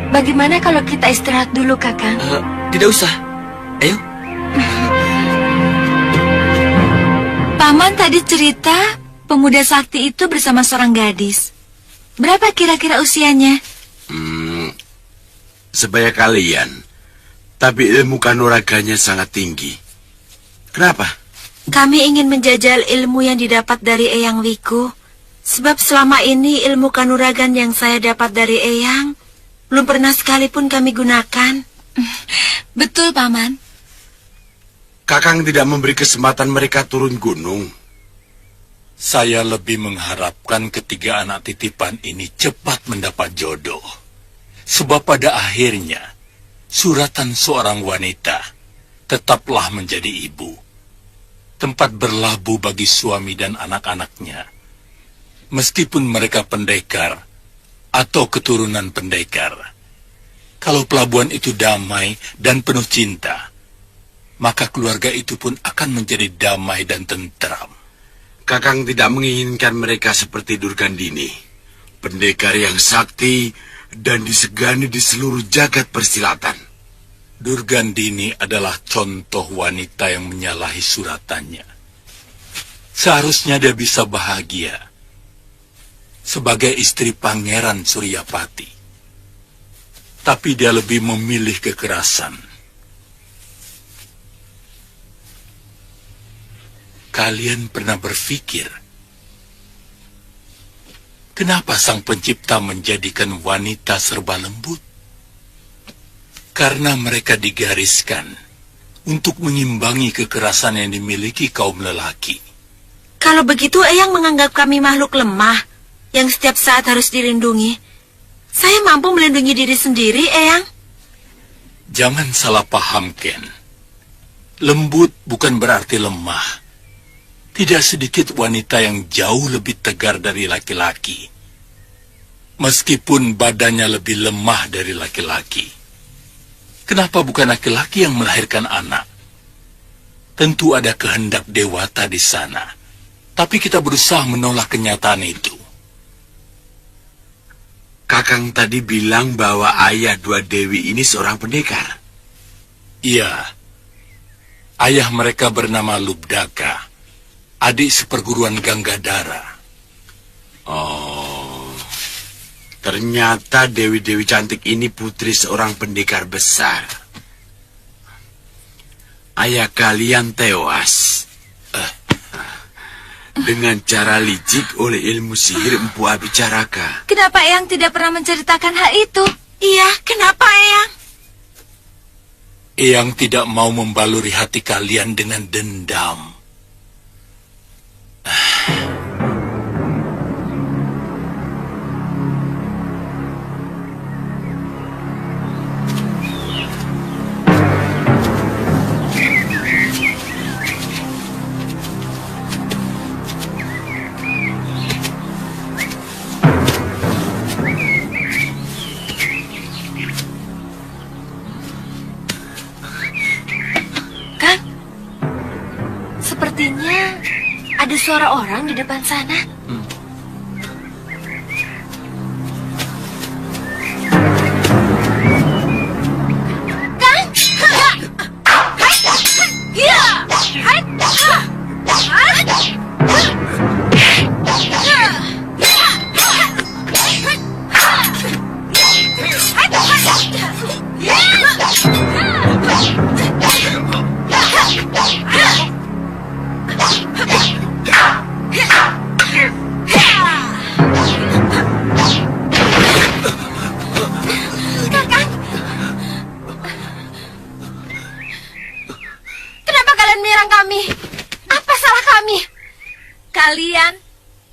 Bagaimana kalau kita istirahat dulu, Kakang? Tidak usah. Ayo. Paman tadi cerita pemuda sakti itu bersama seorang gadis. Berapa kira-kira usianya? Sebaya kalian. Tapi ilmu kanuraganya sangat tinggi. Kenapa? Kami ingin menjajal ilmu yang didapat dari Eyang Wiku. Sebab selama ini ilmu kanuragan yang saya dapat dari Eyang belum pernah sekalipun kami gunakan. Betul, Paman. Kakang tidak memberi kesempatan mereka turun gunung. Saya lebih mengharapkan ketiga anak titipan ini cepat mendapat jodoh. Sebab pada akhirnya, suratan seorang wanita tetaplah menjadi ibu. Tempat berlabuh bagi suami dan anak-anaknya. Meskipun mereka pendekar atau keturunan pendekar. Kalau pelabuhan itu damai dan penuh cinta, maka keluarga itu pun akan menjadi damai dan tentram. Kakang tidak menginginkan mereka seperti Durgandini, pendekar yang sakti dan disegani di seluruh jagat persilatan. Durgandini adalah contoh wanita yang menyalahi suratannya. Seharusnya dia bisa bahagia sebagai istri Pangeran Suryapati. Tapi dia lebih memilih kekerasan. Kalian pernah berpikir, kenapa Sang Pencipta menjadikan wanita serba lembut? Karena mereka digariskan untuk mengimbangi kekerasan yang dimiliki kaum lelaki. Kalau begitu Eyang menganggap kami makhluk lemah yang setiap saat harus dilindungi. Saya mampu melindungi diri sendiri, Eyang. Jangan salah paham, Ken. Lembut bukan berarti lemah. Tidak sedikit wanita yang jauh lebih tegar dari laki-laki. Meskipun badannya lebih lemah dari laki-laki. Kenapa bukan laki-laki yang melahirkan anak? Tentu ada kehendak dewata di sana. Tapi kita berusaha menolak kenyataan itu. Kakang tadi bilang bahwa ayah dua dewi ini seorang pendekar. Iya. Ayah mereka bernama Lubdaka, adik seperguruan Ganggadara. Oh, ternyata dewi-dewi cantik ini putri seorang pendekar besar. Ayah kalian tewas dengan cara licik oleh ilmu sihir Empu Abicaraka. Kenapa Eyang tidak pernah menceritakan hal itu? Iya, kenapa Eyang? Eyang tidak mau membaluri hati kalian dengan dendam. Sepertinya ada suara orang di depan sana.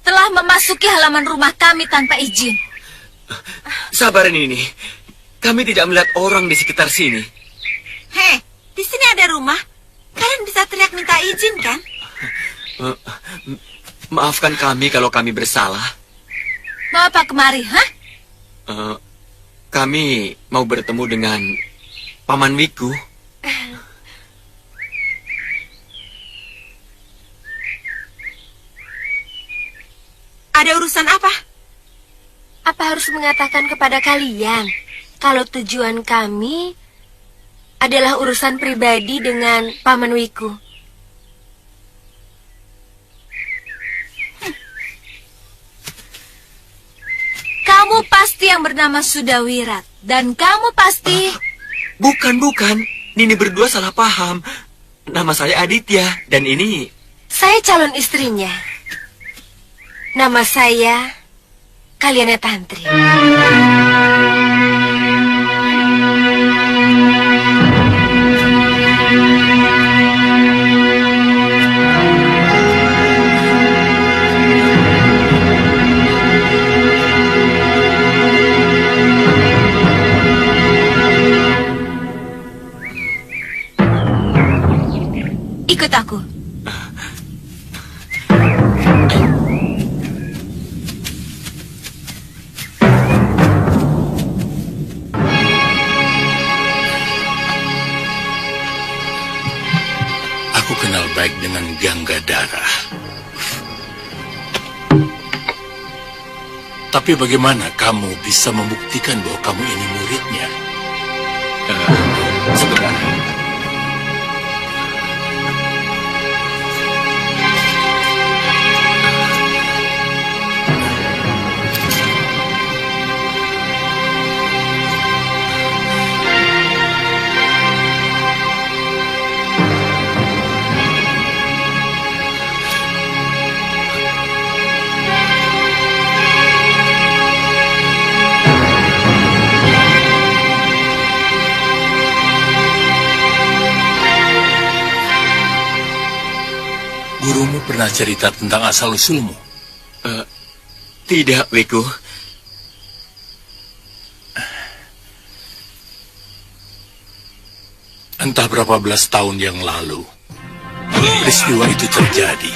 telah memasuki halaman rumah kami tanpa izin. Sabar ini. Kami tidak melihat orang di sekitar sini. Hei, di sini ada rumah. Kalian bisa teriak minta izin, kan? Maafkan kami kalau kami bersalah. Mau apa kemari, hah? Kami mau bertemu dengan Paman Wiku. Ada urusan apa? Apa harus mengatakan kepada kalian kalau tujuan kami adalah urusan pribadi dengan Paman Wiku? Kamu pasti yang bernama Sudawirat. Dan kamu pasti... Bukan. Nini berdua salah paham. Nama saya Aditya. Dan ini... Saya calon istrinya. Nama saya Kalyana Tantri. Ikut aku. Aku kenal baik dengan Ganggadara. Tapi bagaimana kamu bisa membuktikan bahwa kamu ini muridnya? Sebentar. Gurumu pernah cerita tentang asal-usulmu? Tidak, Wiku. Entah berapa belas tahun yang lalu, peristiwa itu terjadi.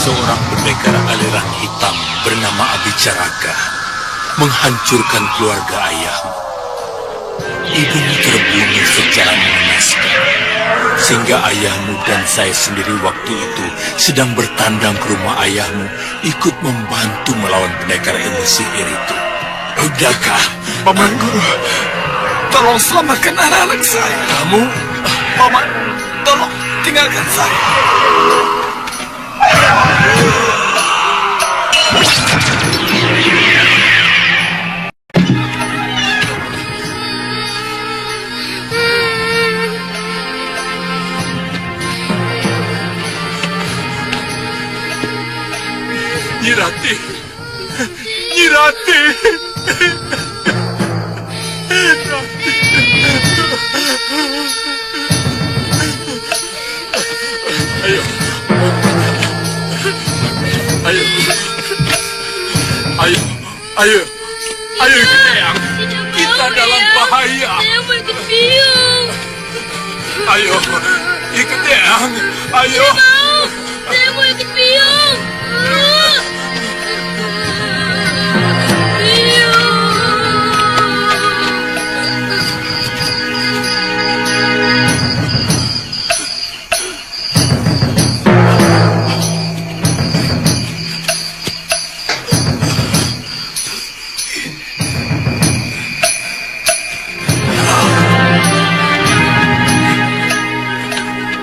Seorang pendekar aliran hitam bernama Abicaraka menghancurkan keluarga ayahmu. Ibumu terbunuh secara mengenaskan, sehingga ayahmu dan saya sendiri waktu itu sedang bertandang ke rumah ayahmu, ikut membantu melawan pendekar ilmu sihir itu. Udahkah? Paman Guru, tolong selamatkan anak-anak saya. Kamu? Paman, tolong tinggalkan saya. Nyirati! Nyirati! Ayo. Ayo. Ayo. Ayo. Ayo ikut Eyang. Kita dalam bahaya. Saya mau ikut biung. Ayo. Ikut Eyang. Ayo. Saya mau ikut biung.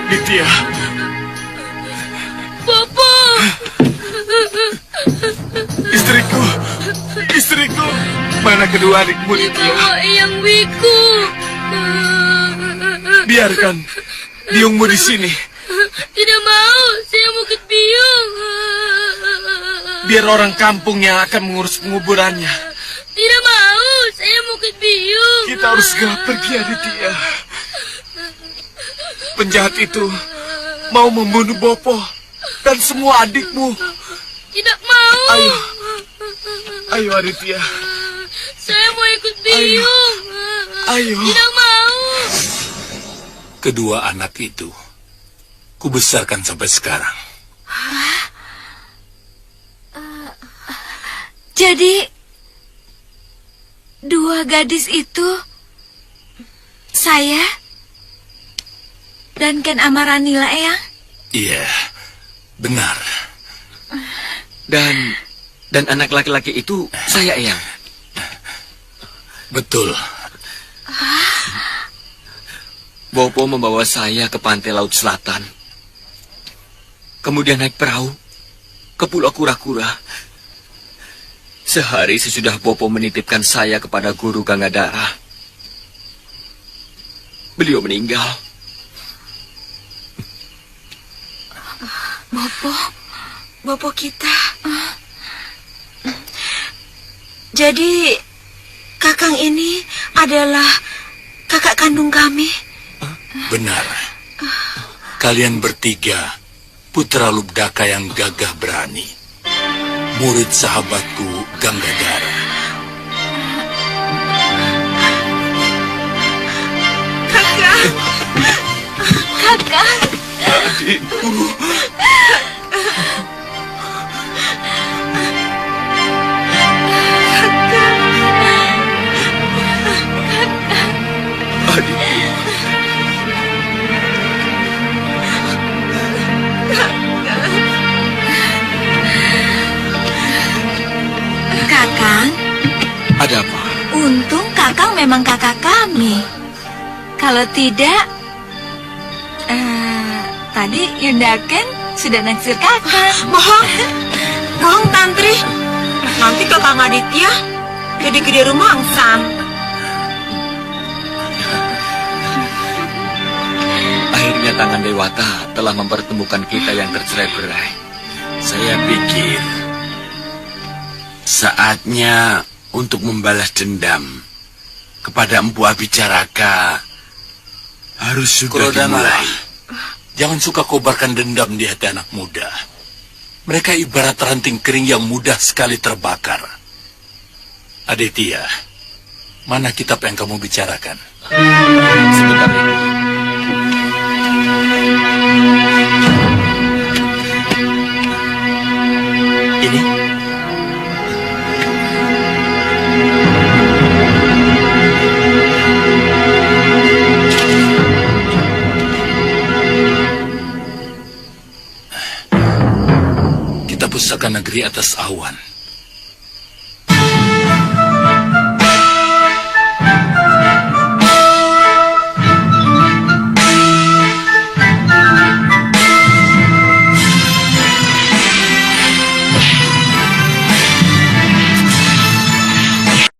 Ditya. Papa. Istriku, mana kedua adikmu Ditya? Dibawa Eyang Wiku. Biarkan biungmu di sini. Tidak mau, saya mau ikut biung. Biar orang kampung yang akan mengurus penguburannya. Tidak mau, saya mau ikut biung. Kita harus segera pergi, Aditya. Penjahat itu mau membunuh Bopo dan semua adikmu. Tidak mau. Ayo Aditya. Saya mau ikut biung. Ayo. Tidak mau. Kedua anak itu kubesarkan sampai sekarang. Jadi, dua gadis itu, saya dan Ken Amaranila, Eyang? Iya, benar. Dan anak laki-laki itu saya, Eyang. Betul. Bopo membawa saya ke pantai Laut Selatan. Kemudian naik perahu ke Pulau Kura-Kura. Sehari sesudah Bopo menitipkan saya kepada Guru Gangadara, beliau meninggal. Bopo kita. Jadi, Kakang ini adalah kakak kandung kami. Benar. Kalian bertiga putra Lubdaka yang gagah berani, murid sahabatku Gangadara. Kakak. Adikku. Kakang. Ada apa? Untung Kakang memang kakak kami. Kalau tidak, tadi Yundaken sudah naksir Kakang. Bohong Tantri. Nanti Kakang Aditya jadi gede rumangsang. Akhirnya tangan Dewata telah mempertemukan kita yang tercerai-berai. Saya pikir saatnya untuk membalas dendam kepada Empu Abicaraka harus sudah dimulai. Jangan suka kobarkan dendam di hati anak muda. Mereka ibarat ranting kering yang mudah sekali terbakar. Aditya, mana kitab yang kamu bicarakan? Sebentar lagi. Ini. Kita pusaka negeri atas awan.